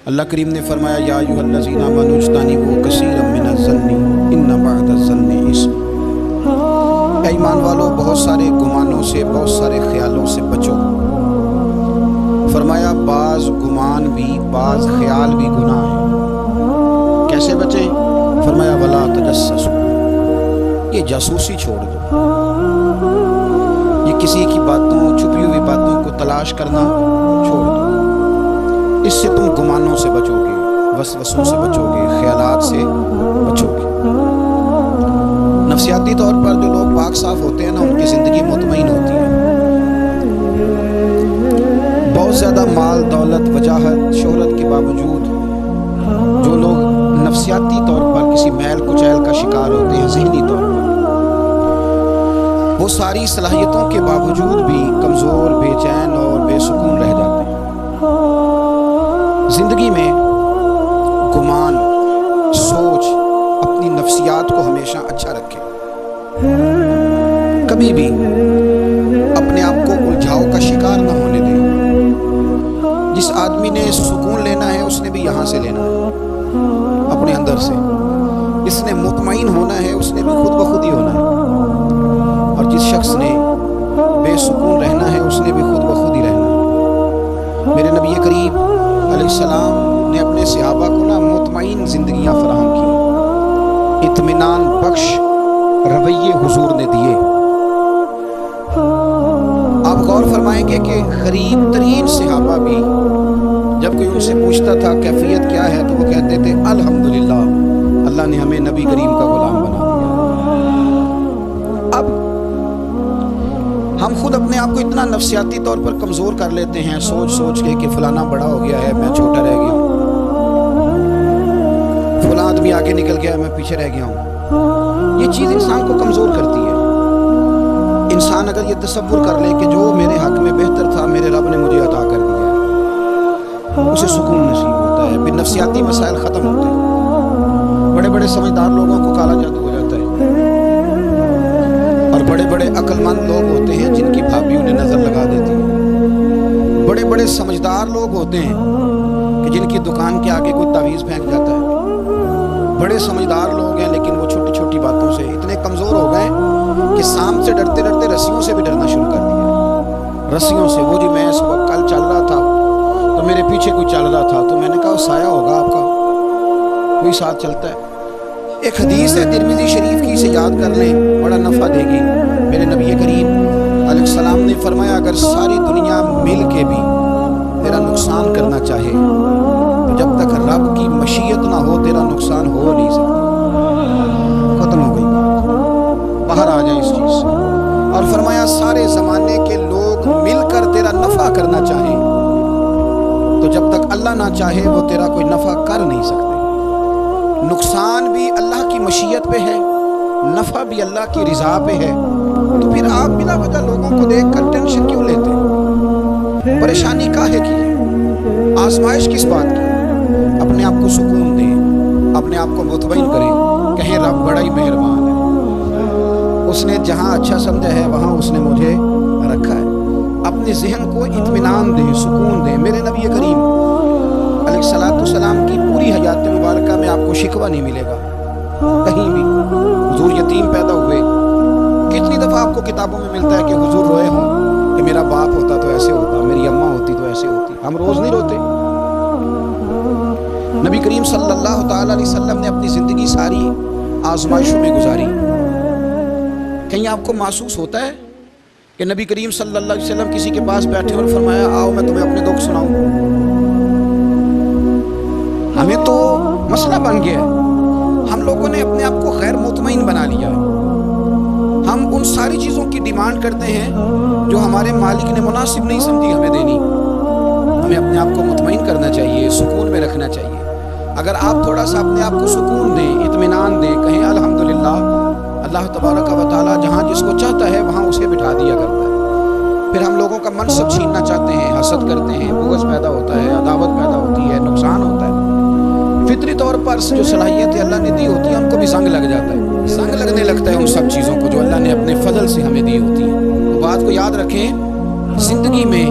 اللہ کریم نے فرمایا یا ایھا آمنوا اجتنبوا کثیرا من الظن ان بعض الظن اثم، اے ایمان والو بہت سارے گمانوں سے، بہت سارے خیالوں سے بچو۔ فرمایا بعض گمان بھی، بعض خیال بھی گناہ ہے۔ کیسے بچیں؟ فرمایا ولا تجسسوا، یہ جاسوسی چھوڑ دو، یہ کسی کی باتوں، چھپی ہوئی باتوں کو تلاش کرنا چھوڑ دو۔ اس سے تم گمانوں سے بچو گے، وسوسوں سے بچو گے، خیالات سے بچو گے۔ نفسیاتی طور پر جو لوگ پاک صاف ہوتے ہیں نا، ان کی زندگی مطمئن ہوتی ہے۔ بہت زیادہ مال، دولت، وجاہت، شہرت کے باوجود جو لوگ نفسیاتی طور پر کسی میل کچیل کا شکار ہوتے ہیں، ذہنی طور پر، وہ ساری صلاحیتوں کے باوجود بھی کمزور، بے چین اور بے سکون رہ جاتے ہیں۔ زندگی میں گمان، سوچ، اپنی نفسیات کو ہمیشہ اچھا رکھے۔ کبھی بھی اپنے آپ کو الجھاؤ کا شکار نہ ہونے دیں۔ جس آدمی نے سکون لینا ہے اس نے بھی یہاں سے لینا ہے، اپنے اندر سے۔ جس نے مطمئن ہونا ہے اس نے بھی خود بخود ہی ہونا ہے، اور جس شخص نے بے سکون رہنا ہے اس نے بھی خود بخود ہی رہنا ہے۔ میرے نبی کریم علیہ السلام نے اپنے صحابہ کو مطمئن زندگیاں فراہم کی، اطمینان بخش رویے حضور نے دیے۔ آپ غور فرمائیں گے کہ غریب ترین صحابہ بھی جب کوئی ان سے پوچھتا تھا کیفیت کیا ہے تو وہ کہتے تھے الحمدللہ، اللہ نے ہمیں نبی کریم کا غلام بنا دیا۔ اب ہم خود اپنے آپ کو اتنا نفسیاتی طور پر کمزور کر لیتے ہیں، سوچ سوچ کے کہ فلانا بڑا ہو گیا ہے، میں چھوٹا رہ گیا ہوں، فلاں آدمی آگے نکل گیا ہے، میں پیچھے رہ گیا ہوں۔ یہ چیز انسان کو کمزور کرتی ہے۔ انسان اگر یہ تصور کر لے کہ جو میرے حق میں بہتر تھا میرے رب نے مجھے عطا کر دیا ہے، اسے سکون نصیب ہوتا ہے، پھر نفسیاتی مسائل ختم ہوتے ہیں۔ بڑے بڑے سمجھدار لوگوں کو کالا جادو ہو جاتا ہے، اور بڑے بڑے عقل مند لوگ ہوتے ہیں جن کی بھابھی انہیں نظر لگا دیتی ہے۔ بڑے بڑے سمجھدار لوگ ہوتے ہیں کہ جن کی دکان کے آگے کوئی تعویذ پھینک جاتا ہے۔ بڑے سمجھدار لوگ ہیں لیکن وہ چھوٹی چھوٹی باتوں سے اتنے کمزور ہو گئے کہ سانپ سے ڈرتے ڈرتے رسیوں سے بھی ڈرنا شروع کر دیا۔ رسیوں سے، وہ جی میں صبح کل چل رہا تھا تو میرے پیچھے کوئی چل رہا تھا تو میں نے کہا سایہ ہوگا آپ کا، کوئی ساتھ چلتا ہے۔ ایک حدیث ہے ترمذی شریف کی، اسے یاد کر لیں، بڑا نفع دے گی۔ میرے نبی کریم علیہ السلام نے فرمایا اگر ساری دنیا مل کے بھی تیرا نقصان کرنا چاہے تو جب تک رب کی مشیت نہ ہو تیرا نقصان ہو نہیں سکتا۔ ختم ہو گئی بات، باہر آ جائیں اس چیز سے۔ اور فرمایا سارے زمانے کے لوگ مل کر تیرا نفع کرنا چاہیں تو جب تک اللہ نہ چاہے وہ تیرا کوئی نفع کر نہیں سکتے۔ نقصان بھی اللہ کی مشیت پہ ہے، نفع بھی اللہ کی رضا پہ ہے، تو پھر آپ بلا وجہ لوگوں کو دیکھ کر ٹینشن کیوں لیتے ہیں؟ پریشانی کاہے کی ہے؟ آزمائش کس بات کی ہے؟ اپنے آپ کو سکون دیں، اپنے آپ کو مطمئن کریں، کہیں رب بڑا ہی مہربان ہے، اس نے جہاں اچھا سمجھا ہے وہاں اس نے مجھے رکھا ہے۔ اپنے ذہن کو اطمینان دیں، سکون دیں۔ میرے نبی کریم علیہ السلام کی پوری حیات مبارکہ میں آپ کو شکوہ نہیں ملے گا کہیں بھی۔ حضور یتیم پیدا ہوئے، کتنی دفعہ آپ کو کتابوں میں ملتا ہے کہ حضور روئے ہوں کہ میرا باپ ہوتا تو ایسے ہوتا، میری اماں ہوتی تو ایسے ہوتی۔ ہم روز نہیں روتے۔ نبی کریم صلی اللہ تعالی علیہ وسلم نے اپنی زندگی ساری آزمائشوں میں گزاری۔ کہیں آپ کو محسوس ہوتا ہے کہ نبی کریم صلی اللہ علیہ وسلم کسی کے پاس بیٹھے اور فرمایا آؤ میں تمہیں اپنے دکھ سناؤں؟ ہمیں تو مسئلہ بن گیا ہے، ہم لوگوں نے اپنے آپ کو غیر مطمئن بنا لیا ہے۔ ہم ان ساری چیزوں کی ڈیمانڈ کرتے ہیں جو ہمارے مالک نے مناسب نہیں سمجھی ہمیں دینی۔ ہمیں اپنے آپ کو مطمئن کرنا چاہیے، سکون میں رکھنا چاہیے۔ اگر آپ تھوڑا سا اپنے آپ کو سکون دیں، اطمینان دیں، کہیں الحمدللہ، اللہ تبارک و تعالیٰ جہاں جس کو چاہتا ہے وہاں اسے بٹھا دیا کرتا ہے۔ پھر ہم لوگوں کا منصب چھیننا چاہتے ہیں، حسد کرتے ہیں، بغض پیدا ہوتا ہے، عداوت پیدا ہوتی ہے، نقصان ہوتا ہے۔ فطری طور پر جو صلاحیتیں اللہ نے دی ہوتی ہیں ان کو بھی زنگ لگ جاتا ہے، زنگ لگنے لگتا ہے ان سب چیزوں کو جو اللہ نے اپنے فضل سے ہمیں دی ہوتی ہیں۔ تو بات کو یاد رکھیں، زندگی میں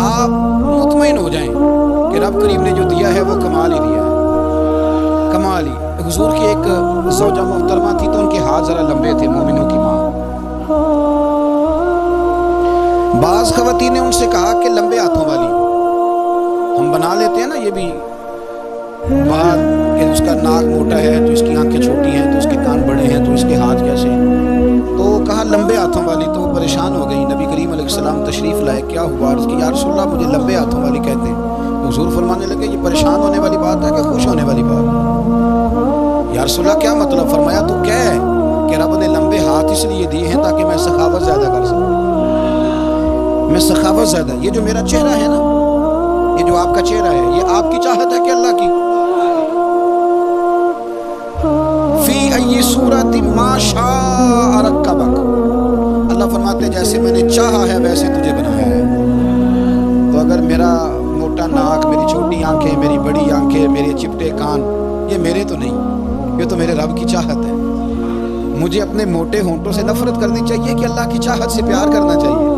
آپ مطمئن ہو جائیں کہ رب کریم نے جو دیا ہے وہ کمال ہی دیا ہے، کمال ہی۔ حضور کی ایک زوجہ محترمہ تھی تو ان کے ہاتھ ذرا لمبے تھے، مومنوں کی ماں۔ بعض خواتین نے ان سے کہا کہ لمبے ہاتھوں والی، ہم بنا لیتے ہیں نا یہ بھی بات کہ اس کا ناک موٹا ہے تو اس کی آنکھیں چھوٹی ہیں تو اس کے کان بڑے ہیں تو اس کے ہاتھ کیسے، تو کہا لمبے ہاتھوں والی، تو پریشان ہو گئی۔ نبی کریم علیہ السلام تشریف لائے، کیا ہوا؟ عرض کی یا رسول اللہ مجھے لمبے ہاتھوں والی کہتے ہیں۔ تو حضور فرمانے لگے یہ پریشان ہونے والی بات ہے کہ خوش ہونے والی بات؟ یا رسول اللہ کیا مطلب؟ فرمایا تو کیا ہے کہ رب نے لمبے ہاتھ اس لیے دیے ہیں تاکہ میں سخاوت زیادہ کر سکوں، میں سخاوت زیادہ، یہ جو میرا چہرہ ہے نا، یہ جو آپ کا چہرہ ہے، یہ آپ کی چاہت ہے کہ اللہ کی؟ فی ای صورت ما شاء رکبک، اللہ فرماتے ہیں جیسے میں نے چاہا ہے ویسے تجھے بنایا ہے۔ تو اگر میرا موٹا ناک، میری چھوٹی آنکھیں، میری بڑی آنکھیں، میرے چپٹے کان، یہ میرے تو نہیں، یہ تو میرے رب کی چاہت ہے۔ مجھے اپنے موٹے ہونٹوں سے نفرت کرنی چاہیے کہ اللہ کی چاہت سے پیار کرنا چاہیے؟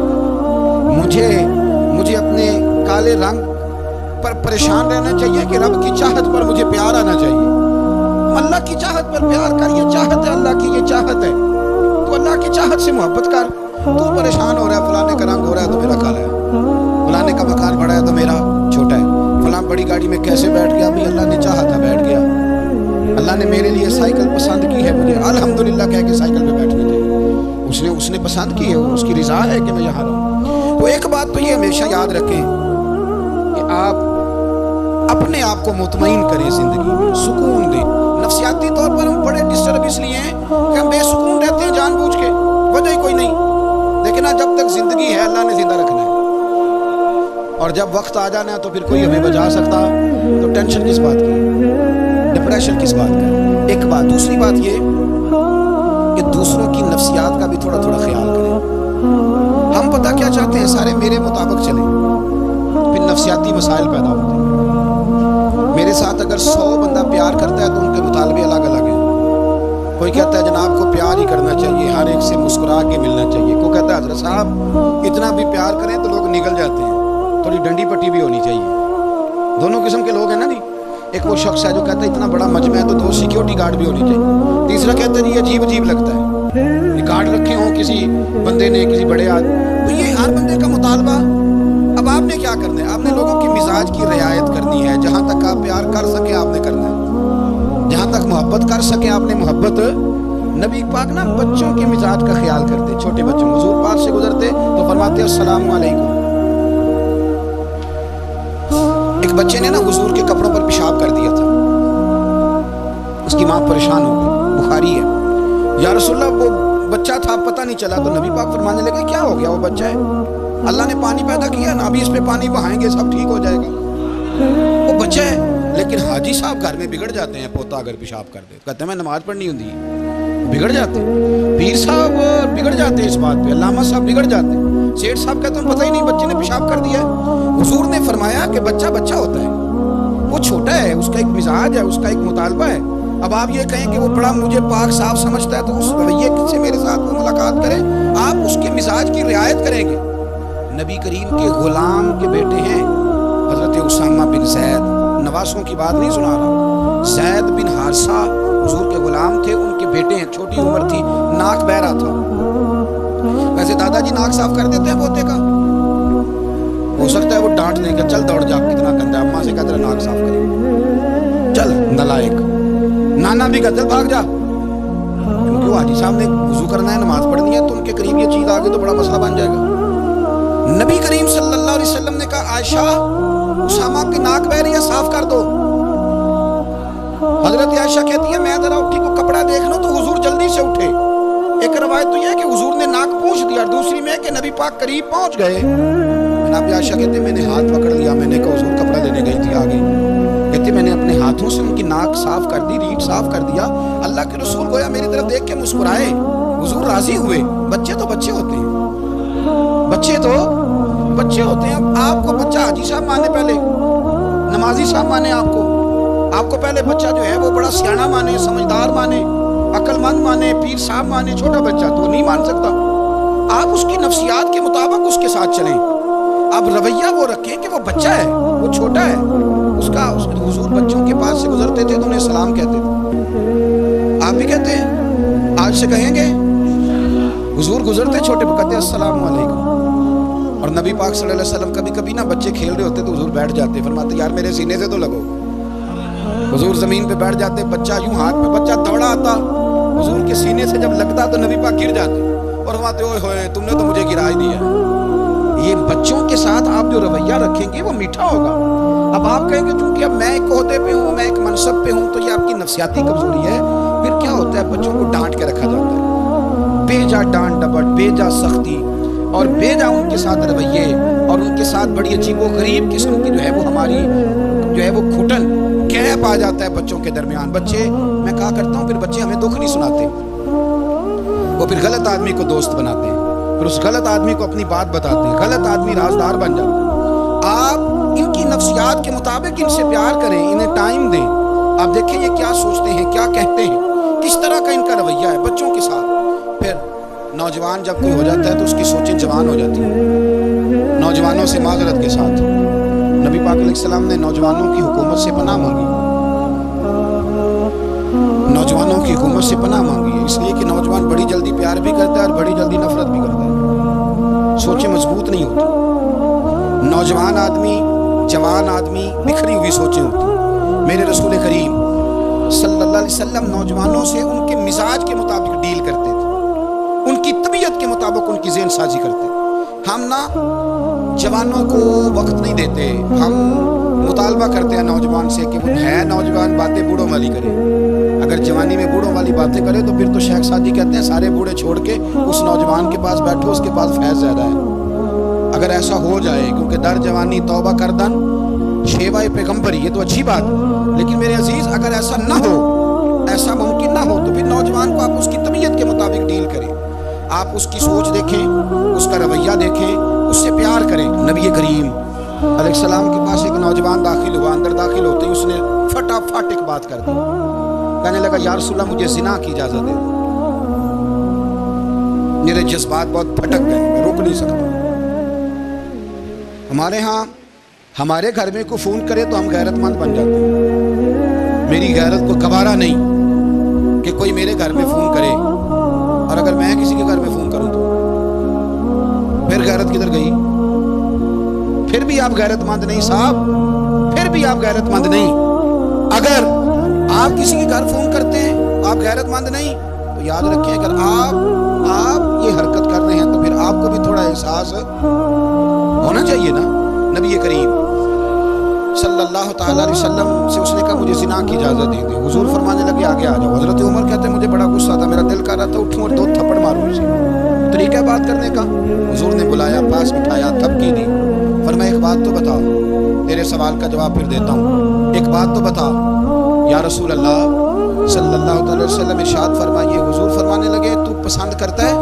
مجھے اپنے کالے رنگ پر پریشان رہنا چاہیے کہ رب کی چاہت پر مجھے پیار آنا چاہیے؟ اللہ کی چاہت پر پیار کر، یہ چاہت ہے اللہ کی، یہ چاہت ہے تو اللہ کی چاہت سے محبت کر۔ تو پریشان ہو رہا ہے فلانے کا رنگ ہو رہا ہے تو میرا کالا ہے، فلانے کا مکان بڑا ہے تو میرا چھوٹا ہے، فلاں بڑی گاڑی میں کیسے بیٹھ گیا؟ بھی اللہ نے چاہا تھا بیٹھ گیا، اللہ نے میرے لیے سائیکل پسند کی ہے، مجھے الحمدللہ کہہ کے سائیکل پہ بیٹھنے دے، اس نے پسند کی ہے، اس کی رضا ہے کہ میں یہاں رہوں۔ تو ایک بات تو یہ ہمیشہ یاد رکھیں کہ آپ اپنے آپ کو مطمئن کریں، زندگی میں سکون دیں۔ نفسیاتی طور پر ہم بڑے ڈسٹرب اس لیے ہیں کہ ہم بے سکون رہتے ہیں جان بوجھ کے، وجہ ہی کوئی نہیں، لیکن جب تک زندگی ہے اللہ نے زندہ رکھنا ہے، اور جب وقت آ جانا ہے تو پھر کوئی ہمیں بچا سکتا، تو ٹینشن کس بات کی، ڈپریشن کس بات کا؟ ایک بات۔ دوسری بات یہ کہ دوسروں کی نفسیات کا بھی تھوڑا تھوڑا خیال کریں۔ ہم پتہ کیا چاہتے ہیں؟ سارے میرے مطابق چلیں، پھر نفسیاتی مسائل پیدا ہوتے ہیں۔ میرے ساتھ اگر 100 بندہ پیار کرتا ہے تو ان کے مطالبے الگ الگ ہیں۔ کوئی کہتا ہے جناب کو پیار ہی کرنا چاہیے، ہر ایک سے مسکرا کے ملنا چاہیے، کوئی کہتا ہے حضرت صاحب اتنا بھی پیار کریں تو لوگ نگل جاتے ہیں، تھوڑی ڈنڈی پٹی بھی ہونی چاہیے۔ دونوں قسم کے لوگ ہیں نا جی۔ ایک وہ شخص ہے جو کہتا ہے اتنا بڑا مجمع ہے تو 2 سیکیورٹی گارڈ بھی ہونی چاہیے۔ تیسرا کہتا ہے یہ عجیب عجیب لگتا ہے، یہ گارڈ رکھے ہوں کسی بندے نے، کسی بڑے آدمی، تو یہ ہر بندے کا مطالبہ۔ اب آپ نے کیا کرنا ہے؟ آپ نے لوگوں کی مزاج کی رعایت کرنی ہے، جہاں تک آپ پیار کر سکیں آپ نے کرنا ہے، جہاں تک محبت کر سکیں آپ نے محبت۔ نبی پاک نا بچوں کے مزاج کا خیال کرتے، چھوٹے بچوں، حضور پاک سے گزرتے تو فرماتے السلام علیکم۔ ایک بچے نے نا حضور کے کپڑوں پر پیشاب کر دیا تھا، اس کی ماں پریشان ہو گئی، بخاری ہے، یا رسول اللہ وہ بچہ تھا پتہ نہیں چلا، تو نبی پاک فرمانے لگے کیا ہو گیا؟ وہ بچہ ہے، اللہ نے پانی پیدا کیا نا، ابھی اس پہ پانی بہائیں گے سب ٹھیک ہو جائے گا، وہ بچہ ہے۔ لیکن حاجی صاحب گھر میں بگڑ جاتے ہیں، پوتا اگر پیشاب کر دے کہتے ہیں میں نماز پڑھنی ہوتی ہے، بگڑ جاتے ہیں، پیر صاحب بگڑ جاتے ہیں اس بات پہ، علامہ صاحب بگڑ جاتے ہیں، سیٹھ صاحب کہتے ہیں پتہ ہی نہیں بچے نے پیشاب کر دیا ہے۔ حضور نے فرمایا کہ بچہ بچہ ہوتا ہے، وہ چھوٹا ہے، اس کا ایک مزاج ہے، اس کا ایک مطالبہ ہے۔ اب آپ یہ کہیں کہ وہ بڑا مجھے پاک صاف سمجھتا ہے تو اس رویے سے میرے ساتھ وہ ملاقات کرے، آپ اس کے مزاج کی رعایت کریں گے۔ نبی کریم کے غلام کے بیٹے ہیں حضرت اسامہ بن زید، نواسوں کی بات نہیں سنا رہا، زید بن حارثہ حضور کے غلام تھے، ان کے بیٹے ہیں، چھوٹی عمر تھی، ناک بہ رہا تھا۔ ویسے دادا جی ناک صاف کر دیتے ہیں پوتے کا، ہو سکتا ہے وہ ڈانٹ دیں کہ چل دوڑ جا کتنا گندا، اماں سے کہتے ہیں ناک صاف کرے، چل نالائق، نانا بھی کہتے ہیں بھاگ جا، کیونکہ وہ حاجی صاحب نے وضو کرنا ہے، نماز پڑھنی ہے، تو ان کے قریب یہ چیز آگے تو بڑا مسئلہ بن جائے گا۔ نبی کریم صلی اللہ علیہ وسلم نے کہا عائشہ اسامہ کی ناک بہ رہی ہے صاف کر دو۔ حضرت عائشہ کہتی ہے میں ذرا اٹھی کو کپڑا دیکھ لوں تو حضور جلدی سے اٹھے۔ ایک روایت تو یہ ہے کہ حضور نے ناک پوچھ دیا، اور دوسری میں کہ نبی پاک قریب پہنچ گئے۔ جناب عائشہ کہتے میں نے ہاتھ پکڑ لیا، میں نے کہا حضور کپڑا لینے گئی تھی آگے، کہتے میں نے اپنے ہاتھوں سے ان کی ناک صاف کر دی، ریٹ صاف کر دیا۔ اللہ کے رسول گویا میری طرف دیکھ کے مسکرائے، حضور راضی ہوئے۔ بچے تو بچے ہوتے ہیں، بچے تو بچے ہوتے ہیں۔ آپ کو بچہ حاجی صاحب مانے، پہلے نمازی صاحب مانے، آپ کو پہلے بچہ جو ہے وہ بڑا سیاںا مانے، سمجھدار مانے، عقل مند مانے، پیر صاحب مانے۔ چھوٹا بچہ تو نہیں مان سکتا۔ آپ اس کی نفسیات کے مطابق اس کے ساتھ چلیں۔ نبی کریم صلی اللہ علیہ وسلم نے فرمایا کہ جب تک وہ بچہ چھوٹا ہے اس کو پیار کریں، جب تک وہ بچہ چھوٹا ہے اس کو پیار کریں۔ نبی کریم صلی اللہ علیہ وسلم نے فرمایا کہ اب رویہ وہ رکھیں کہ وہ بچہ ہے، وہ چھوٹا ہے، حضور بچوں کے پاس سے گزرتے تھے تو انہیں سلام کہتے تھے. آپ بھی کہتے ہیں؟ آج سے کہیں گے؟ حضور گزرتے چھوٹے پہ کہتے السلام علیکم. اور نبی پاک صلی اللہ علیہ وسلم کبھی کبھی نا بچے کھیل رہے ہوتے تو حضور بیٹھ جاتے، فرماتے یار میرے سینے سے تو لگو. حضور زمین پہ بیٹھ جاتے، بچہ یوں ہاتھ پہ، بچہ دوڑا آتا، حضور کے سینے سے جب لگتا تو نبی پاک گر جاتے اور فرماتے اوئے ہوئے تم نے تو مجھے گرا ہی دیا. یہ بچوں کے ساتھ آپ جو رویہ رکھیں گے وہ میٹھا ہوگا. اب آپ کہیں گے چونکہ اب میں ایک عہدے پہ ہوں، میں ایک منصب پہ ہوں، تو یہ آپ کی نفسیاتی کمزوری ہے. پھر کیا ہوتا ہے؟ بچوں کو ڈانٹ کے رکھا جاتا ہے، بے جا ڈانٹ ڈپٹ، بے جا سختی اور بے جا ان کے ساتھ رویے اور ان کے ساتھ بڑی عجیب و غریب قسم کی جو ہے وہ ہماری جو ہے وہ گھٹن گیپ آ جاتا ہے بچوں کے درمیان. بچے، میں کہا کرتا ہوں، پھر بچے ہمیں دکھ نہیں سناتے، وہ پھر غلط آدمی کو دوست بناتے ہیں، پھر اس غلط آدمی کو اپنی بات بتاتے ہیں، غلط آدمی رازدار بن جاتا ہے. آپ ان کی نفسیات کے مطابق ان سے پیار کریں، انہیں ٹائم دیں. آپ دیکھیں یہ کیا سوچتے ہیں، کیا کہتے ہیں، کس طرح کا ان کا رویہ ہے بچوں کے ساتھ. پھر نوجوان جب کوئی ہو جاتا ہے تو اس کی سوچیں جوان ہو جاتی ہیں. نوجوانوں سے معذرت کے ساتھ نبی پاک علیہ السلام نے نوجوانوں کی حکومت سے پناہ مانگی، نوجوانوں کی حکومت سے پناہ مانگی، اس لیے کہ نوجوان بڑی جلدی پیار بھی کرتا ہے اور بڑی جلدی نفرت بھی کرتا ہے. سوچیں مضبوط نہیں ہوتی. نوجوان آدمی، جوان آدمی بکھری ہوئی سوچیں ہوتی. میرے رسول کریم صلی اللہ علیہ وسلم نوجوانوں سے ان کے مزاج کے مطابق ڈیل کرتے تھے، ان کی طبیعت کے مطابق ان کی ذہن سازی کرتے. ہم نا جوانوں کو وقت نہیں دیتے، ہم مطالبہ کرتے ہیں نوجوان سے کہ وہ ہے نوجوان باتیں بوڑھوں والی کرے. اگر جوانی میں بوڑھوں والی باتیں کرے تو پھر تو شیخ سعدی کہتے ہیں سارے بوڑھے چھوڑ کے اس نوجوان کے پاس بیٹھو، اس کے پاس فیض زیادہ ہے. اگر ایسا ہو جائے، کیونکہ در جوانی توبہ کردن شیوائے پیغمبری، یہ تو اچھی بات ہے، لیکن میرے عزیز اگر ایسا نہ ہو، ایسا ممکن نہ ہو، تو پھر نوجوان کو آپ اس کی طبیعت کے مطابق ڈیل کریں. آپ اس کی سوچ دیکھیں، اس کا رویہ دیکھیں، اس سے پیار کریں. نبی کریم علیہ السلام کے پاس ایک نوجوان داخل ہوا، اندر داخل ہوتے ہی اس نے فٹافٹ ایک بات کر دی. کہنے لگا یا رسول اللہ مجھے زنا کی اجازت دے دو. میرے جذبات بہت پھٹک گئے، میں روک نہیں سکتا. ہمارے ہاں ہمارے گھر میں کوئی فون کرے تو ہم غیرت مند بن جاتے ہیں. میری غیرت کو گوارا نہیں کہ کوئی میرے گھر میں فون کرے، اور اگر میں کسی کے گھر میں فون کروں تو پھر غیرت کدھر گئی؟ پھر بھی آپ غیرت مند نہیں صاحب، پھر بھی آپ غیرت مند نہیں. اگر آپ کسی کے گھر فون کرتے ہیں آپ غیرت مند نہیں، تو یاد رکھیں اگر آپ یہ حرکت کر رہے ہیں تو پھر آپ کو بھی تھوڑا احساس ہونا چاہیے نا. نبی کریم صلی اللہ تعالیٰ علیہ وسلم سے اس نے کہا مجھے زنا کی اجازت دے دیں. حضور فرمانے لگے آگے آ جاؤ. حضرت عمر کہتے ہیں مجھے بڑا غصہ تھا، میرا دل کر رہا تھا اٹھوں اور 2 تھپڑ ماروں اسے. طریقہ بات کرنے کا. حضور نے بلایا، پاس بٹھایا، تھپکی دی. فرمایا ایک بات تو بتا، تیرے سوال کا جواب پھر دیتا ہوں، ایک بات تو بتا. یا رسول اللہ صلی اللہ علیہ وسلم ارشاد فرمائیے. حضور فرمانے لگے تو پسند کرتا ہے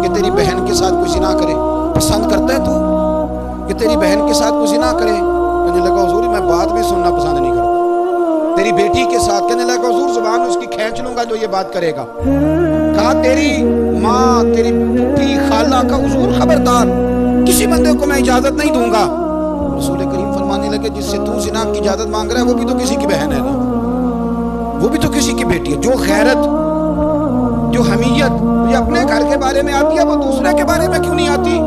کہ تیری بہن کے ساتھ کوئی زنا کرے؟ پسند کرتا ہے تو کہ تیری بہن کے ساتھ کوئی زنا کرے؟ کہنے لگا حضور میں بات بھی سننا پسند نہیں کرتا. تیری بیٹی کے ساتھ؟ کہنے لگا حضور زبان اس کی کھینچ لوں گا جو یہ بات کرے گا. کہا تیری ماں، تیری پھوپھی، خالہ کا؟ حضور خبردار کسی بندے کو میں اجازت نہیں دوں گا. رسول کریم فرمانے لگے جس سے تو زنا کی اجازت مانگ رہا ہے وہ بھی تو کسی کی بہن ہے نا، وہ بھی تو کسی کی بیٹی ہے. جو غیرت، جو حمیت یہ اپنے گھر کے بارے میں آتی ہے وہ دوسرے کے بارے میں کیوں نہیں آتی؟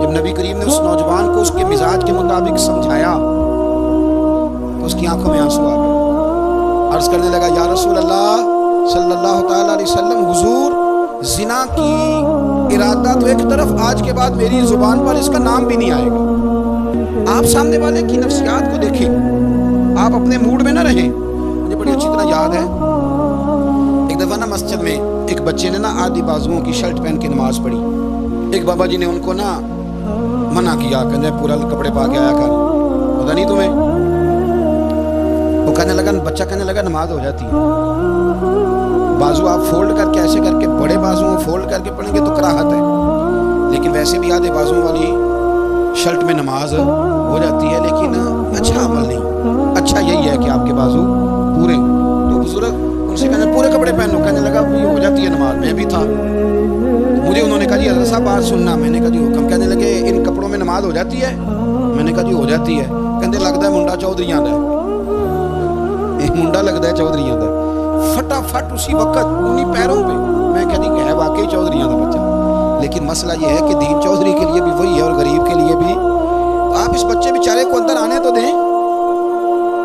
جب نبی کریم نے اس نوجوان کو اس کے مزاج کے مطابق سمجھایا تو اس کی آنکھوں میں آنسو آ گئے. عرض کرنے لگا یا رسول اللہ صلی اللہ تعالیٰ علیہ وسلم حضور زنا کی ارادہ تو ایک طرف، آج کے بعد میری زبان پر اس کا نام بھی نہیں آئے گا. آپ سامنے والے کی نفسیات کو دیکھیں، آپ اپنے موڈ میں نہ رہیں. مجھے بڑی اچھی طرح یاد ہے ایک دفعہ نا مسجد میں ایک بچے نے نا آدھی بازوؤں کی شرٹ پہن کے نماز پڑھی. ایک بابا جی نے ان کو نا منع کیا، کہنے پورا کپڑے پا کے آیا کر، پتہ نہیں تمہیں. وہ کہنے لگا، بچہ کہنے لگا نماز ہو جاتی ہے، بازو آپ فولڈ کر کے ایسے کر کے، بڑے بازو فولڈ کر کے پڑھیں گے تو کراہت ہے، لیکن ویسے بھی آدھے بازو والی شرٹ میں نماز ہو جاتی ہے، لیکن اچھا عمل نہیں. اچھا یہی ہے کہ آپ کے بازو پورے. تو بزرگ ان سے کہنے پورے کپڑے پہنو. کہنے لگا یہ ہو جاتی ہے نماز. میں بھی تھا، مجھے انہوں نے کہا جی حضرت صاحب بات سننا. میں نے کہا جی حکم. کہنے لگے ان کپڑوں میں نماز ہو جاتی ہے؟ میں نے کہا جی ہو جاتی ہے. کہندے لگتا ہے منڈا چودھریاں دا ہے, منڈا لگتا ہے چودھریاں دا. فٹافٹ اسی وقت انہی پیروں پہ میں کہا جی ہے واقعی چودھریاں دا بچہ. لیکن مسئلہ یہ ہے کہ دین چودھری کے لیے بھی وہی ہے اور غریب کے لیے بھی. تو آپ اس بچے بیچارے کو اندر آنے تو دیں,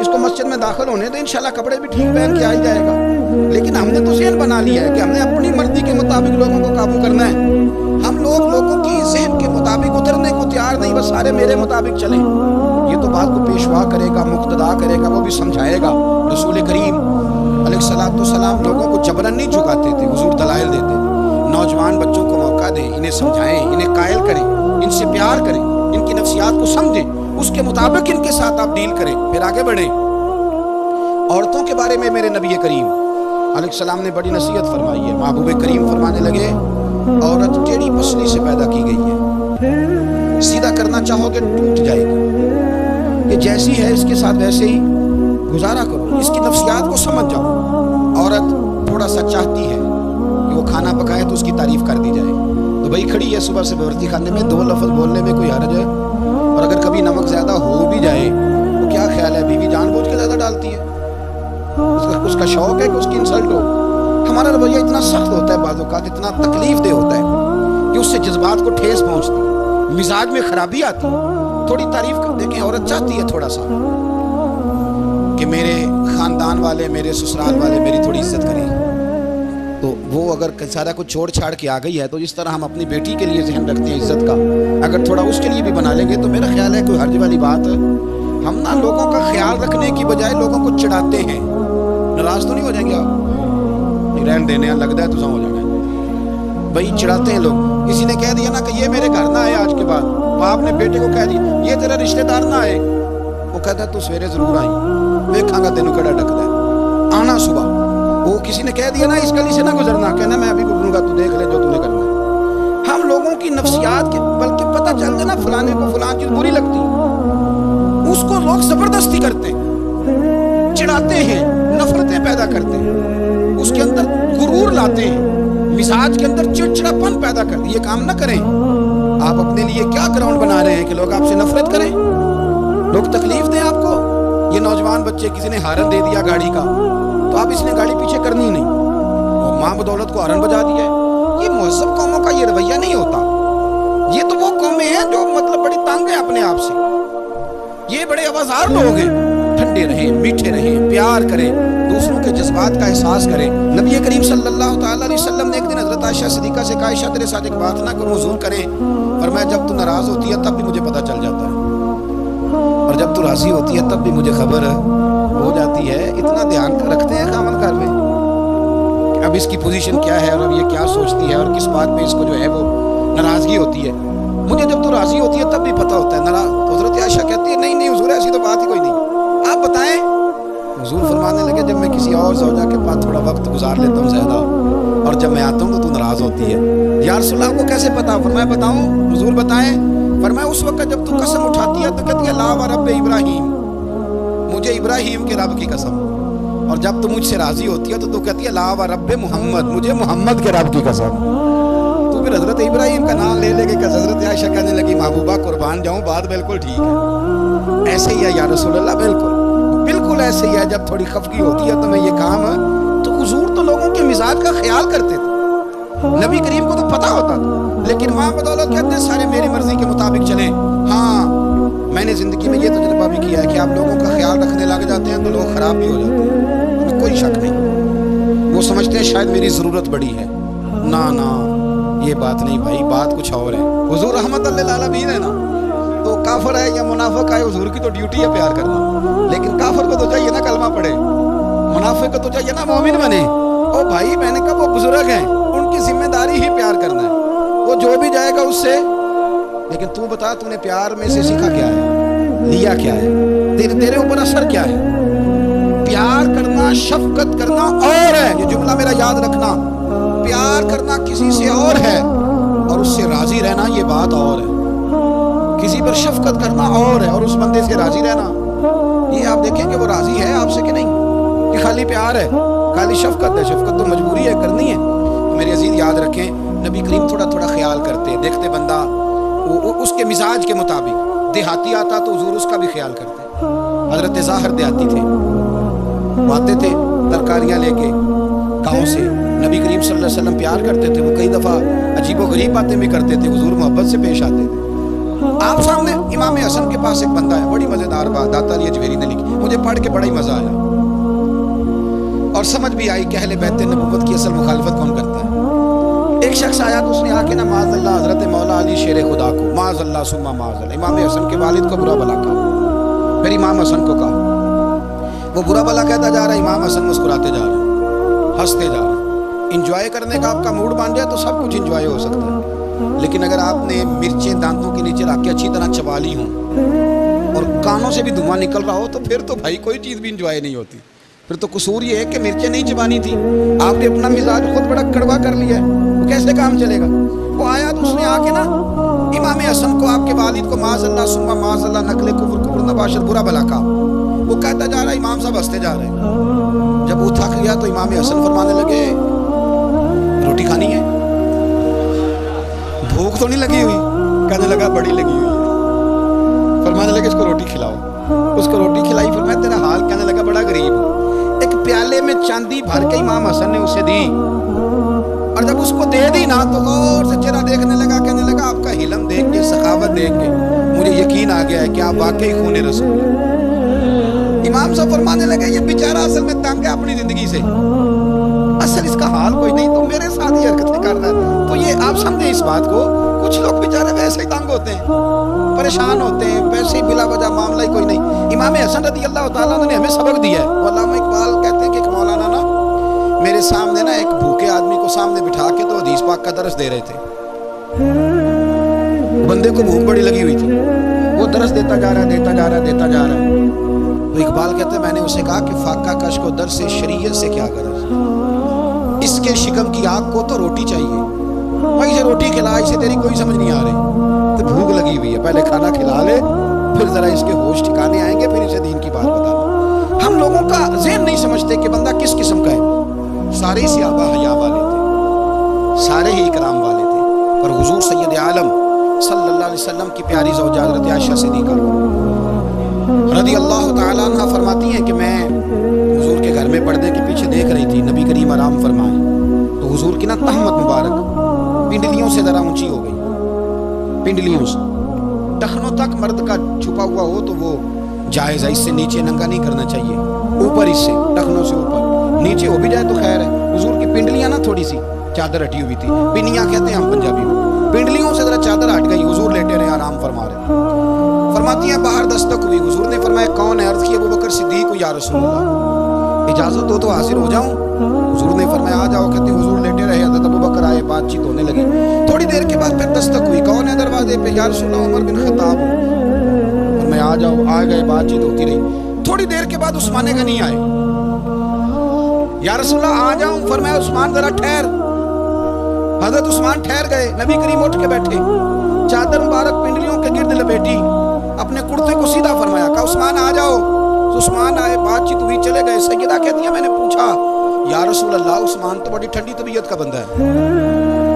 اس کو مسجد میں داخل ہونے دیں, انشاءاللہ کپڑے بھی ٹھیک پہن کے آ ہی جائے گا. لیکن ہم نے تو ذہن بنا لیا ہے کہ ہم نے اپنی مرضی کے مطابق لوگوں کو قابو کرنا ہے. ہم لوگوں کی ذہن کے مطابق اترنے کو تیار نہیں, بس سارے میرے مطابق چلیں. یہ تو بات کو پیشوا کرے گا, مقتدا کرے گا, وہ بھی سمجھائے گا. رسول کریم علیہ الصلوۃ والسلام لوگوں کو جبرن نہیں جھکاتے تھے, حضور دلائل دیتے. نوجوان بچوں کو موقع دیں, انہیں سمجھائیں, انہیں قائل کریں, ان سے پیار کریں, ان کی نفسیات کو سمجھیں, اس کے مطابق ان کے ساتھ آپ ڈیل کریں, پھر آگے بڑھیں. عورتوں کے بارے میں میرے نبی کریم علیہ السلام نے بڑی نصیحت فرمائی ہے. محبوب کریم فرمانے لگے عورت ٹیڑھی پسلی سے پیدا کی گئی ہے, سیدھا کرنا چاہو گے ٹوٹ جائے گی. یہ جیسی ہے اس کے ساتھ ویسے ہی گزارا کرو, اس کی نفسیات کو سمجھ جاؤ. عورت تھوڑا سا چاہتی ہے کہ وہ کھانا پکائے تو اس کی تعریف کر دی جائے, تو بھائی کھڑی ہے صبح سے باورچی خانے میں, 2 لفظ بولنے میں کوئی حرج ہے؟ اور اگر کبھی نمک زیادہ ہو بھی جائے تو کیا خیال ہے, بیوی جان بوجھ کے زیادہ ڈالتی ہے؟ اس کا شوق ہے کہ اس کی انسلٹ ہو. ہمارا رویہ اتنا سخت ہوتا ہے, بعض اوقات اتنا تکلیف دہ ہوتا ہے کہ اس سے جذبات کو ٹھیس پہنچتی ہے, مزاج میں خرابی آتی ہے. تھوڑی تعریف کر دیکھیں, عورت چاہتی ہے تھوڑا سا کہ میرے خاندان والے, میرے سسرال والے میری تھوڑی عزت کریں. تو وہ اگر سارا کچھ چھوڑ چھاڑ کے آ گئی ہے, تو جس طرح ہم اپنی بیٹی کے لیے ذہن رکھتے ہیں عزت کا, اگر تھوڑا اس کے لیے بھی بنا لیں گے تو میرا خیال ہے کوئی حرج والی بات. ہم نا لوگوں کا خیال رکھنے کی بجائے لوگوں کو چڑھاتے ہیں. ناراض تو نہیں ہو جائیں گے آپ؟ نہیں رہن دینے, لگتا ہے تو ہو جانا ہے بھائی. چڑھاتے ہیں لوگ. کسی نے کہہ دیا نا کہ یہ میرے گھر نہ آئے آج کے بعد, باپ نے بیٹے کو کہہ دیا یہ تیرا رشتہ دار نہ آئے, وہ کہتا ہے تو سویرے ضرور آئی, دیکھاں گا تینوں کیڑا ڈکدا ہے, آنا صبح. وہ کسی نے کہہ دیا نا اس گلی سے نہ گزرنا, کہنا میں ابھی گزروں گا, تو دیکھ لے جو تو نے کرنا ہے. ہم لوگوں کی نفسیات کے بلکہ پتہ چل جائے نا فلانے کو فلان چیز بری لگتی, اس کو لوگ زبردستی کرتے ہیں, چڑھاتے ہیں, نفرتیں پیدا کرتے ہیں, اس کے اندر غرور لاتے ہیں, مزاج کے اندر چڑچڑاپن پیدا کرتے ہیں. یہ کام نہ کریں. آپ اپنے لیے کیا گراؤنڈ بنا رہے ہیں کہ لوگ آپ سے نفرت کریں, لوگ تکلیف دیں آپ کو. یہ نوجوان بچے کسی نے ہارن دے دیا گاڑی کا, تو آپ اس نے گاڑی پیچھے کرنی نہیں, اور ماں بدولت کو ہارن بجا دیا ہے. یہ مہذب قوموں کا یہ رویہ نہیں ہوتا. یہ تو وہ قومیں ہیں جو مطلب بڑی تنگ ہیں اپنے آپ سے. یہ بڑے آوازار لوگ ہیں. ٹھنڈے رہیں, میٹھے رہیں, پیار کریں, دوسروں کے جذبات کا احساس کریں. نبی کریم صلی اللہ تعالیٰ علیہ وسلم نے ایک دن حضرت عائشہ صدیقہ سے کہا عائشہ تیرے ساتھ ایک بات نہ کروں, حضور کریں. فرمایا جب تو ناراض ہوتی ہے تب بھی مجھے پتہ چل جاتا ہے, اور جب تو راضی ہوتی ہے تب بھی مجھے خبر ہو جاتی ہے. اتنا دھیان رکھتے ہیں خامن گھر میں کہ اب اس کی پوزیشن کیا ہے, اور اب یہ کیا سوچتی ہے, اور کس بات پہ اس کو جو ہے وہ ناراضگی ہوتی ہے. مجھے جب تو راضی ہوتی ہے تب بھی پتہ ہوتا ہے. حضرت عائشہ کہتی ہے نہیں حضور ایسی تو بات ہی کوئی نہیں, آپ بتائیں. حضور فرمانے لگے جب میں کسی اور زوجہ کے پاس تھوڑا وقت گزار لیتا ہوں زیادہ, اور جب میں آتا ہوں تو ناراض ہوتی ہے. یا رسول اللہ کو کیسے پتا؟ فرمایا بتاؤں حضور بتائیں. فرمایا اس وقت جب تو قسم اٹھاتی ہے تو کہتی ہے لا و رب ابراہیم, مجھے ابراہیم کے رب کی قسم. اور جب تو مجھ سے راضی ہوتی ہے تو کہتی ہے لا و رب محمد, مجھے محمد کے رب کی قسم. تو پھر حضرت ابراہیم کا نام لے کے حضرت عائشہ کہنے لگی محبوبہ قربان جاؤں, بات بالکل ٹھیک ہے, ایسے ہی ہے یا رسول اللہ. بالکل ایسے ہی ہے. جب تھوڑی خفگی ہوتی ہے تو میں یہ کام, تو حضور تو لوگوں کے مزاج کا خیال کرتے تھے. نبی کریم کو تو پتہ ہوتا تھا, لیکن وہاں بدولت کہتے ہیں سارے میری مرضی کے مطابق چلیں. ہاں میں نے زندگی میں یہ تجربہ بھی کیا ہے کہ آپ لوگوں کا خیال رکھنے لگ جاتے ہیں تو لوگ خراب بھی ہو جاتے ہیں, کوئی شک نہیں. وہ سمجھتے ہیں شاید میری ضرورت بڑی ہے. نہ یہ بات نہیں بھائی, بات کچھ اور ہے. حضور رحمت اللہ للعالمین ہے نا, تو کافر ہے یا منافق ہے, حضور کی تو ڈیوٹی ہے پیار کرنا. لیکن کافر کو تو چاہیے نا کلمہ پڑھے, منافق کو تو چاہیے نا مومن بنے. او بھائی میں نے کہا وہ بزرگ ہیں, ان کی ذمہ داری ہی پیار کرنا ہے, وہ جو بھی جائے گا اس سے. لیکن تو بتا تو نے پیار میں سے سیکھا کیا ہے, لیا کیا ہے, تیرے اوپر اثر کیا ہے؟ پیار کرنا, شفقت کرنا اور ہے, یہ جملہ میرا یاد رکھنا. پیار کرنا کسی سے اور ہے, اور اس سے راضی رہنا یہ بات اور ہے. کسی پر شفقت کرنا اور ہے, اور اس بندے سے راضی رہنا یہ آپ دیکھیں کہ وہ راضی ہے آپ سے کہ نہیں, کہ خالی پیار ہے, خالی شفقت ہے. شفقت تو مجبوری ہے, کرنی ہے. تو میرے عزیز یاد رکھیں نبی کریم تھوڑا تھوڑا خیال کرتے, دیکھتے بندہ اس کے مزاج کے مطابق، دیہاتی آتا تو حضور اس کا بھی خیال کرتے۔ حضرت ظاہر دیہاتی تھے، وہ آتے تھے ترکاریاں لے کے گاؤں سے، نبی کریم صلی اللہ علیہ وسلم پیار کرتے تھے، وہ کئی دفعہ عجیب و غریب باتیں بھی کرتے تھے، حضور محبت سے پیش آتے تھے۔ آپ سامنے امام حسن کے پاس ایک بندہ ہے، بڑی مزیدار بات داتا علی اجویری نے لکھی، مجھے پڑھ کے بڑا ہی مزہ آیا اور سمجھ بھی آئی کہ اہل بیت نبوت کی اصل مخالفت کون کرتا ہے۔ ایک شخص آیا تو اس نے آ کے نا معاذ اللہ حضرت مولا علی شیر خدا کو، معاذ اللہ ثم معاذ اللہ، امام حسن کے والد کو برا بلا کہا، پھر امام حسن کو کہا، وہ برا بلا کہتا جا رہا ہے، امام حسن مسکراتے جا رہے ہیں، ہنستے جا رہے ہیں۔ انجوائے کرنے کا آپ کا موڈ بن جائے تو سب کچھ انجوائے ہو سکتا ہے، لیکن اگر آپ نے مرچیں دانتوں کے نیچے رکھ کے اچھی طرح چبا لی ہوں اور کانوں سے بھی دھواں نکل رہا ہو تو پھر تو بھائی کوئی چیز بھی انجوائے نہیں ہوتی۔ پھر تو قصور یہ ہے کہ مرچیں نہیں چبانی تھی، آپ نے اپنا مزاج خود بڑا کڑوا کر لیا ہے، وہ کیسے کام چلے گا؟ وہ آیا تو اس نے آ کے نا امام حسن کو، آپ کے والد کو معاذ اللہ ثم معاذ اللہ نقل کفر کفر نباشر برا بلا کہا۔ وہ کہتا جا رہا ہے، امام صاحب ہنستے جا رہے ہیں۔ جب وہ تھک گیا تو امام حسن فرمانے لگے، روٹی کھانی ہے؟ بھوک تو نہیں لگی ہوئی؟ کہنے لگا بڑی لگی ہوئی ہے۔ فرمانے لگے اس کو روٹی کھلاؤ، اس کو روٹی کھلائی۔ فرمایا تیرا حال؟ کہنے لگا بڑا غریب ہوں۔ ایک پیالے میں چاندی بھر کے امام حسن نے اسے دی، اور جب اس کو دے دی نا تو غور سے چہرہ دیکھنے لگا، کہنے لگا آپ کا حلم دیکھ کے، سخاوت دیکھ کے مجھے یقین آ گیا ہے کہ آپ واقعی خون رسول ہیں۔ امام صاحب فرمانے لگے یہ بیچارہ اصل میں تنگ ہے اپنی زندگی سے، اصل اس کا حال کوئی نہیں تو میرے ساتھ ہی حرکتیں کر رہا ہے۔ تو یہ آپ سمجھیں اس بات کو، کچھ لوگ بیچارے ویسے ہی تنگ ہوتے ہیں، پریشان ہوتے ہیں، ویسے ہی بلا وجہ معاملہ ہی کوئی نہیں۔ امام حسن رضی اللہ تعالیٰ عنہ نے ہمیں سبق دیا ہے۔ علامہ اقبال کہتے ہیں کہ ایک مولانا نا میرے سامنے نا ایک بھوکے آدمی کو سامنے بٹھا کے تو حدیث پاک کا درس دے رہے تھے۔ بندے کو بھوک بڑی لگی ہوئی تھی، وہ درس دیتا جا رہا ہے، دیتا جا رہا ہے، دیتا جا رہا ہے۔ تو اقبال کہتے ہیں میں نے اسے کہا کہ فاقہ کش کو درس شریعت سے کیا غرض، اس کے شکم کی آگ کو تو روٹی چاہیے، بھائی اسے روٹی کھلا، اسے تیری کوئی سمجھ نہیں آ رہی، تو بھوک لگی ہوئی ہے، پہلے کھانا کھلا لے، پھر ذرا اس کے ہوش ٹھکانے آئیں گے، پھر اسے دین کی بات بتانا۔ ہم لوگوں کا ذہن نہیں سمجھتے کہ بندہ کس قسم کا ہے۔ سارے صحابہ حیا والے تھے، سارے ہی اکرام والے تھے، پر حضور سید عالم صلی اللہ علیہ وسلم کی پیاری زوجہ حضرت عائشہ صدیقہ رضی اللہ تعالیٰ عنہ فرماتی ہیں کہ میں حضور کے گھر میں پردے کے پیچھے دیکھ رہی تھی، نبی کریم آرام فرمائے تو حضور کی نا تہمت مبارک پنڈلیوں سے ذرا اونچی ہو گئی، پنڈلیوں سے ٹخنوں تک مرد کا چھپا ہوا ہو تو وہ جائز ہے، اس سے نیچے ننگا نہیں کرنا چاہیے، اوپر اس سے ٹخنوں سے اوپر، نیچے ہو بھی جائے تو خیر ہے۔ حضور کی پنڈلیاں نا تھوڑی سی چادر ہٹی ہوئی تھی، پنیاں کہتے ہیں ہم پنجابی میں، پنڈلیوں سے ذرا چادر ہٹ گئی، حضور لیٹے رہے آرام فرما رہے۔ فرماتی ہیں باہر دستک ہوئی، حضور نے فرمایا کون ہے؟ عرض کی ابو بکر صدیق یا رسول اللہ، اجازت دو تو حاضر ہو جاؤں؟ حضور نے فرمایا آ جاؤ۔ کہتے ہیں حضور لیٹے رہے، حضرت ابو بکر آئے، بات چیت ہونے لگی، تھوڑی دیر کے بعد پھر دستک ہوئی، کون ہے دروازے پہ؟ یا رسول اللہ عمر بن خطاب۔ فرمایا آ جاؤ، آ گئے، بات چیت ہوتی رہی، تھوڑی دیر کے بعد عثمان غنی آئے، یا رسول اللہ آ جاؤں؟ فرمایا عثمان ذرا ٹھہر۔ حضرت عثمان ٹھہر گئے، نبی کریم اٹھ کے بیٹھے، چادر مبارک پنڈلیوں کے گرد لپیٹی، اپنے کرتے کو سیدھا فرمایا، کہا عثمان آ جاؤ۔ تو عثمان آئے، بات چیت ہوئی، چلے گئے۔ سیدہ کہتی ہیں میں نے پوچھا یا رسول اللہ عثمان تو بڑی ٹھنڈی طبیعت کا بندہ ہے،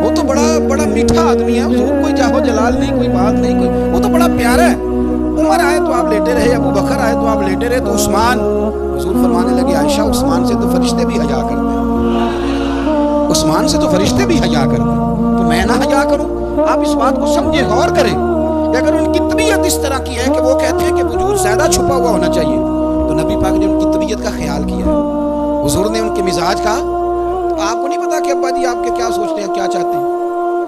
وہ تو بڑا میٹھا آدمی ہے، حضور کوئی جاہو جلال نہیں، کوئی بات نہیں، کوئی، وہ تو بڑا پیارا ہے۔ عمر آئے تو آپ لیٹے رہے، ابو بکر آئے تو آپ لیٹے رہے، تو عثمان؟ حضور فرمانے لگے عائشہ عثمان سے تو فرشتے بھی حیا کرتے ہیں، عثمان سے تو فرشتے بھی حیا کرتے ہیں، تو میں نہ حیا کروں؟ آپ اس بات کو سمجھے، غور کریں کہ اگر ان کی طبیعت اس طرح کی ہے کہ وہ کہتے ہیں کہ وجود زیادہ چھپا ہوا ہونا چاہیے، تو نبی پاک نے ان کی طبیعت کا خیال کیا ہے، حضور نے ان کے مزاج کا، تو آپ کو نہیں پتا کہ ابا جی آپ کے کیا سوچتے ہیں، کیا چاہتے ہیں؟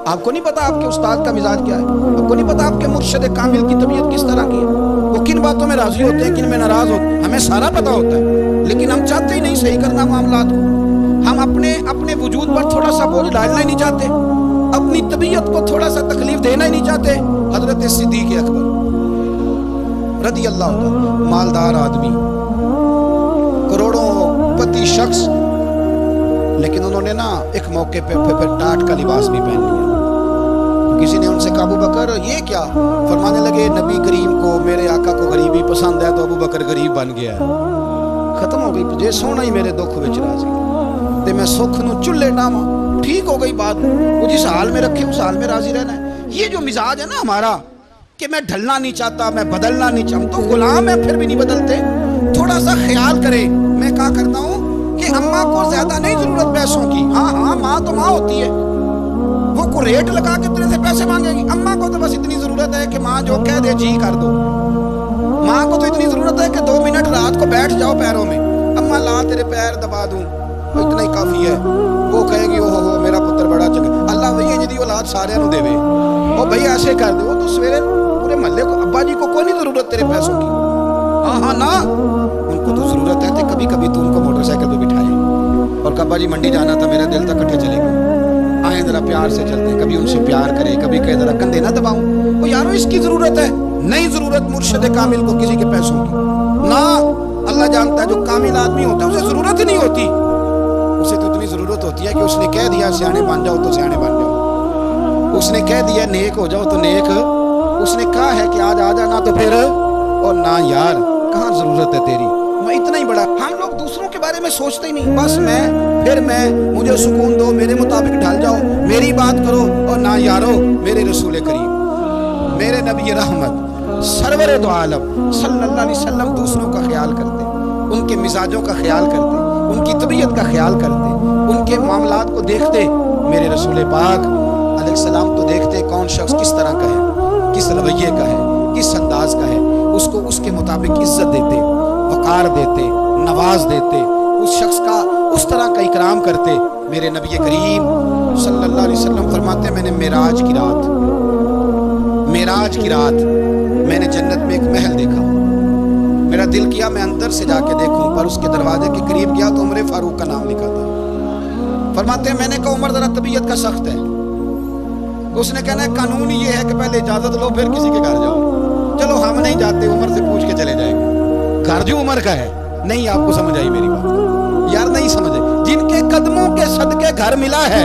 آپ کو نہیں پتا آپ کے استاد کا مزاج کیا ہے؟ آپ کو نہیں پتا آپ کے مرشد کامل کی طبیعت کس طرح کی ہے؟ وہ کن باتوں میں راضی ہوتے ہیں، کن میں ناراض ہوتے ہیں، ہمیں سارا پتا ہوتا ہے، لیکن ہم چاہتے ہی نہیں صحیح کرنا معاملات کو، ہم اپنے وجود پر تھوڑا سا بوجھ ڈالنا ہی نہیں چاہتے، اپنی طبیعت کو تھوڑا سا تکلیف دینا ہی نہیں چاہتے۔ حضرت صدیق اکبر رضی اللہ عنہ، مالدار آدمی، کروڑوں پتی شخص، لیکن انہوں نے نا ایک موقع پہ پھر ٹاٹ کا لباس بھی پہن لیا۔ کسی نے ان سے کہا ابو بکر یہ کیا؟ فرمانے لگے نبی کریم کو، میرے آقا کو غریبی پسند ہے تو ابو بکر غریب بن گیا ہے، ختم ہو گئی، جے سونا ہی میرے دکھ وچ راضی تے میں سکھ نو چلے ڈاواں، ٹھیک ہو گئی بات، وہ جس حال میں رکھے اس حال میں راضی رہنا ہے۔ یہ جو مزاج ہے نا ہمارا کہ میں ڈھلنا نہیں چاہتا, میں بدلنا نہیں چاہتا, تو غلام ہے پھر بھی نہیں بدلتے. تھوڑا سا خیال کرے. میں کہا کرتا ہوں کہ اماں کو زیادہ نہیں ضرورت پیسوں کی. ہاں ماں تو ماں ہوتی ہے, وہ کو ریٹ لگا کے تیرے سے پیسے مانگے گی. اماں کو تو بس اتنی ضرورت ہے کہ ماں جو کہہ دے جی کر دو. ماں کو تو اتنی ضرورت ہے کہ 2 منٹ رات کو بیٹھ جاؤ پیروں میں, اماں لا تیرے پیر دبا دوں, اتنا ہی کافی ہے. وہ کہے گی اوہ ہو میرا پتر بڑا چنگا. اللہ بھائی جدی اولاد سارے نو دے وہ بھائی ایسے کر دے. وہ تو سویرے پورے محلے کو ابا جی کو کوئی نہیں ضرورت تیرے پیسوں کی. ہاں نا, ان کو تو ضرورت ہے. کبھی کبھی تو ان کو موٹر سائیکل پہ بٹھائے اور ابا جی منڈی جانا تھا, میرا دل تھا کٹھے چلے گئے, آئیں ذرا پیار سے چلتے ہیں. کبھی ان سے پیار کرے, کبھی کہے ذرا کندھے نہ دباؤں. وہ یارو اس کی ضرورت ہے, نہیں ضرورت مرشد کامل کو کسی کے پیسوں کی. نہ, اللہ جانتا ہے جو کامل آدمی ہوتا ہے اسے ضرورت ہی نہیں ہوتی. اسے تو اتنی ضرورت ہوتی ہے کہ اس نے کہہ دیا سیانے بن جاؤ تو سیانے بن جاؤ, اس نے کہہ دیا نیک ہو جاؤ تو نیک, اس نے کہا ہے کہ آج آ جانا تو پھر, اور نہ یار کہاں ضرورت ہے تیری. میں اتنا ہی بڑا, ہم لوگ دوسروں کے بارے میں سوچتے ہی نہیں. بس میں مجھے سکون دو, میرے مطابق ڈھل جاؤ, میری بات کرو. اور نہ یارو, میرے رسول کریم, میرے نبی رحمت سرور دو عالم صلی اللہ علیہ وسلم دوسروں کا خیال کرتے, ان کے مزاجوں کا خیال کرتے, ان کی طبیعت کا خیال کرتے, ان کے معاملات کو دیکھتے. میرے رسول پاک علیہ السلام تو دیکھتے کون شخص کس طرح کا ہے, کس رویے کا ہے, کس انداز کا ہے, اس کو اس کے مطابق عزت دیتے, وقار دیتے, نواز دیتے, اس شخص کا اس طرح کا اکرام کرتے. میرے نبی کریم صلی اللہ علیہ وسلم فرماتے ہیں میں نے معراج کی رات میں نے جنت میں ایک محل دیکھا. میرا دل کیا میں اندر سے جا کے دیکھوں, پر اس کے دروازے کے قریب گیا تو عمر فاروق کا نام لکھا تھا. فرماتے ہیں میں نے کہا عمر ذرا طبیعت کا سخت ہے. اس نے کہنا ہے قانون یہ ہے کہ پہلے اجازت لو پھر کسی کے گھر جاؤ. چلو ہم نہیں جاتے, عمر سے پوچھ کے چلے جائیں گے. گھر جو عمر کا ہے, نہیں آپ کو سمجھ آئی میری بات یار, نہیں سمجھے. جن کے قدموں کے صدقے گھر ملا ہے,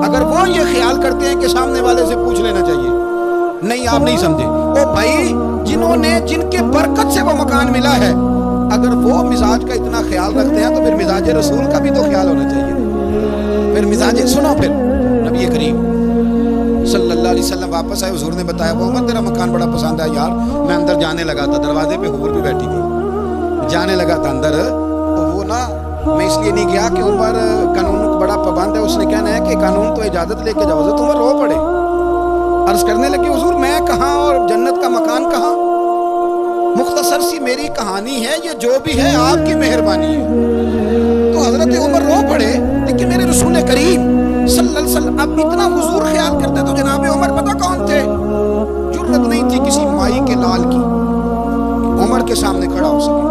اگر وہ یہ خیال کرتے ہیں کہ سامنے والے سے پوچھ لینا چاہیے, نہیں آپ نہیں سمجھے. او بھائی جنہوں نے, جن کے برکت سے وہ مکان ملا ہے, اگر وہ مزاج کا اتنا خیال رکھتے ہیں تو پھر مزاج رسول کا بھی تو خیال ہونا چاہیے. پھر مزاج سنو, پھر نبی کریم صلی اللہ علیہ وسلم واپس آئے. حضور نے بتایا وہ عمر تیرا مکان بڑا پسند ہے یار. میں اندر جانے لگا تھا, دروازے پہ حور بھی بیٹھی تھی, جانے لگا تھا اندر. تو وہ نا میں اس لیے نہیں گیا کہ عمر قانون کو بڑا پابند ہے. اس نے کہنا ہے کہ قانون تو اجازت لے کے جاؤ. تو عمر رو پڑے, عرض کرنے لگے حضور میں کہاں اور جنت کا مکان کہاں. مختصر سی میری کہانی ہے, یہ جو بھی ہے آپ کی مہربانی ہے. تو حضرت عمر رو پڑے. لیکن میرے رسول کریم صلی اللہ علیہ وسلم اب اتنا حضور خیال کرتے تو جناب عمر پتہ کون تھے, جرت نہیں تھی کسی مائی کے لال کی عمر کے سامنے کھڑا ہو سکے.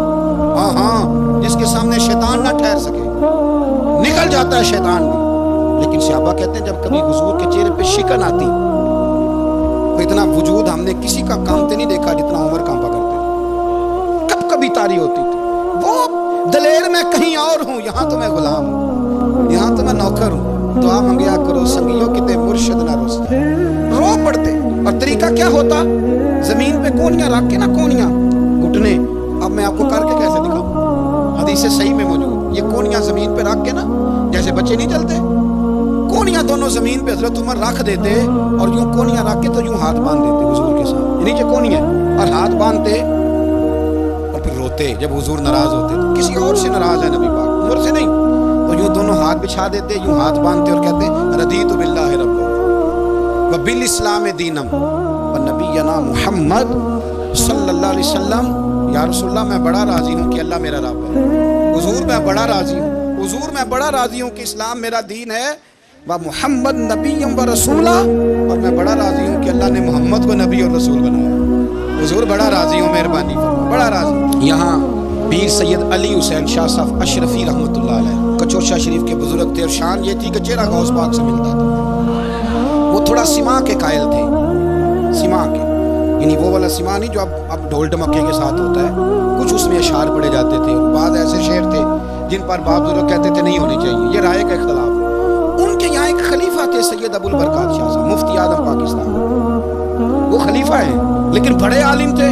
ہاں جس کے سامنے شیطان نہ ٹھہر سکے, نکل جاتا ہے شیطان بھی. لیکن صحابہ کہتے ہیں جب کبھی حضور کے چہرے پہ شکن آتی تو اتنا وجود ہم نے کسی کا کامتے نہیں دیکھا جتنا عمر کانپا کرتے. کب کبھی تاری ہوتی تھی. وہ دلیر میں کہیں اور ہوں, یہاں تو میں غلام ہوں, یہاں تو میں نوکر ہوں. دعا منگیا کرو سنگیوں کتے مرشد نہ رستے. رو پڑتے. اور طریقہ کیا ہوتا, زمین پہ کونیاں رکھ کے نا, کونیاں گھٹنے, اب میں آپ کو کر کے کیسے دکھاؤں, حدیث صحیح میں موجود. یہ کونیاں زمین پہ رکھ کے نا, جیسے بچے نہیں چلتے, کونیاں دونوں زمین پہ حضرت عمر رکھ دیتے اور یوں کونیاں رکھ کے تو یوں ہاتھ باندھ دیتے حضور کے ساتھ, نیچے کونیاں اور ہاتھ باندھتے اور پھر روتے جب حضور ناراض ہوتے. تو کسی اور سے ناراض ہے نبی پاک, عمر سے نہیں. تو یوں دونوں ہاتھ بچھا دیتے, یوں ہاتھ باندھتے اور کہتے رضیت باللہ رب وبالاسلام دینم ونبینا محمد صلی اللہ علیہ وسلم. یا رسول اللہ میں بڑا راضی ہوں کہ اللہ میرا رب ہے. حضور میں بڑا راضی ہوں, حضور میں بڑا راضی ہوں کہ اسلام میرا دین ہے. و محمد نبیم و رسولہ, اور میں بڑا راضی ہوں کہ اللہ نے محمد کو نبی اور رسول بنایا. حضور بڑا راضی ہوں, مہربانی فرما, بڑا راضی. یہاں پیر سید علی حسین شاہ صاحب اشرفی رحمۃ اللہ علیہ کچوشا شریف کے بزرگ تھے, اور شان یہ تھی کہ چہرہ غوث پاک سے ملتا تھا. وہ تھوڑا سما کے قائل تھے, سما کے, یعنی وہ والا سما نہیں جو اب ڈھول ڈمکے کے ساتھ ہوتا ہے. کچھ اس میں اشعار پڑے جاتے تھے. بعض ایسے شعر تھے جن پر باپ بزرگ کہتے تھے نہیں ہونے چاہیے, یہ رائے کا اختلاف ہے. ان کے یہاں ایک خلیفہ تھے سید ابو البرکات شاہ صاحب, مفتی اعظم پاکستان. وہ خلیفہ ہیں لیکن بڑے عالم تھے.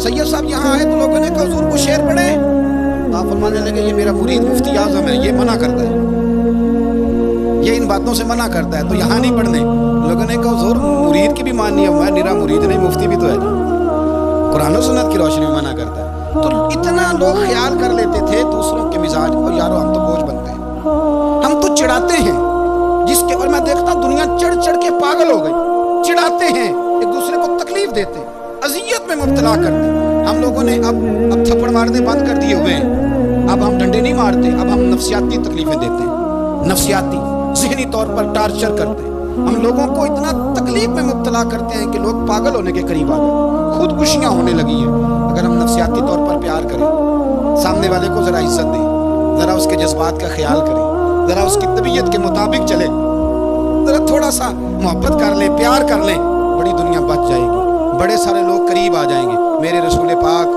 سید صاحب یہاں آئے تو لوگوں نے کہا حضور کو شعر پڑھے. آپ فرمانے لگے یہ میرا مرید مفتی اعظم ہے, یہ منع کرتا ہے, یہ ان باتوں سے منع کرتا ہے تو یہاں نہیں پڑھنے. لوگوں نے کہا حضور مرید کی بھی ماننی ہے. میں نرا مرید نہیں, مفتی بھی تو ہے. قرآن و سنت کی روشنی میں منع کرتا ہے. تو اتنا لوگ خیال کر لیتے تھے دوسروں کے مزاج کو, یارو ہم تو بوجھ بنتے ہیں, ہم تو چڑھاتے ہیں جس کے. اور میں دیکھتا دنیا چڑھ چڑھ کے پاگل ہو گئی, چڑھاتے ہیں ایک دوسرے کو, تکلیف دیتے, اذیت میں مبتلا کرتے. ہم لوگوں نے اب تھپڑ مارنے بند کر دیے ہوئے ہیں. اب ہم ڈنڈے نہیں مارتے, اب ہم نفسیاتی تکلیفیں دیتے ہیں, نفسیاتی ذہنی طور پر ٹارچر کرتے ہیں. ہم لوگوں کو اتنا تکلیف میں مبتلا کرتے ہیں کہ لوگ پاگل ہونے کے قریب آ گئے, خودکشیاں ہونے لگی ہیں. اگر ہم نفسیاتی طور پر پیار کریں, سامنے والے کو ذرا عزت دیں, ذرا اس کے جذبات کا خیال کریں, ذرا اس کی طبیعت کے مطابق چلیں, ذرا تھوڑا سا محبت کر لیں, پیار کر لیں, بڑی دنیا بچ جائے گی. بڑے سارے لوگ قریب آ جائیں گے. میرے رسول پاک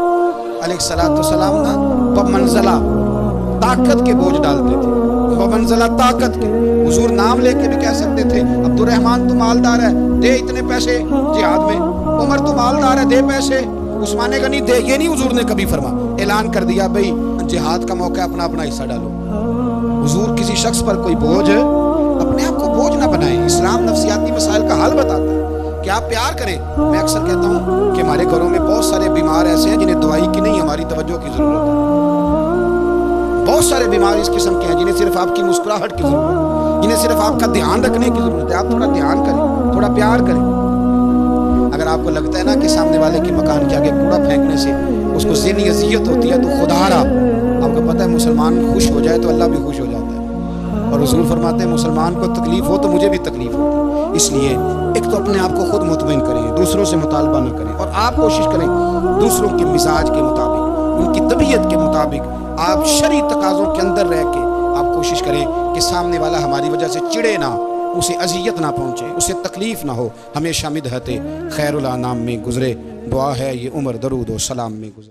علیہ الصلوۃ والسلام نا بمنزلہ طاقت کے بوجھ ڈالتے تھے, بمنزلہ طاقت کے. حضور نام لے کے بھی کہہ سکتے تھے عبد الرحمن تو مالدار ہے, دے اتنے پیسے جہاد میں. عمر تو مالدار ہے, دے پیسے. عثمان غنی دے, یہ نہیں حضور نے کبھی فرما. اعلان کر دیا بھئی جہاد کا موقع, اپنا اپنا حصہ ڈالو. حضور کسی شخص پر کوئی بوجھ, اپنے آپ کو بوجھ نہ بنائیں. اسلام نفسیاتی مسائل کا حل بتاتا ہے کہ آپ پیار کریں. میں اکثر کہتا ہوں کہ ہمارے گھروں میں بہت سارے بیمار ایسے ہیں جنہیں دوائی کی نہیں, ہماری توجہ کی ضرورت ہے. بہت سارے بیمار اس قسم کے ہیں جنہیں صرف آپ کی مسکراہٹ کی ضرورت ہے, جنہیں صرف آپ کا دھیان رکھنے کی ضرورت ہے. آپ تھوڑا دھیان کریں, تھوڑا پیار کریں. اگر آپ کو لگتا ہے نا کہ سامنے والے کے مکان کے آگے کوڑا پھینکنے سے اس کو ذہنی اذیت ہوتی ہے تو خدا را, آپ کو پتہ ہے مسلمان خوش ہو جائے تو اللہ بھی خوش ہو جاتا ہے. اور حضور فرماتے ہیں مسلمان کو تکلیف ہو تو مجھے بھی تکلیف ہوتی ہے. اس لیے ایک تو اپنے آپ کو خود مطمئن کریں, دوسروں سے مطالبہ نہ کریں, اور آپ کوشش کریں دوسروں کے مزاج کے مطابق, ان کی طبیعت کے مطابق, آپ شرعی تقاضوں کے اندر رہ کے آپ کوشش کریں کہ سامنے والا ہماری وجہ سے چڑے نہ, اسے اذیت نہ پہنچے, اسے تکلیف نہ ہو. ہمیشہ مدحت خیر الانام میں گزرے. دعا ہے یہ عمر درود و سلام میں گزرے.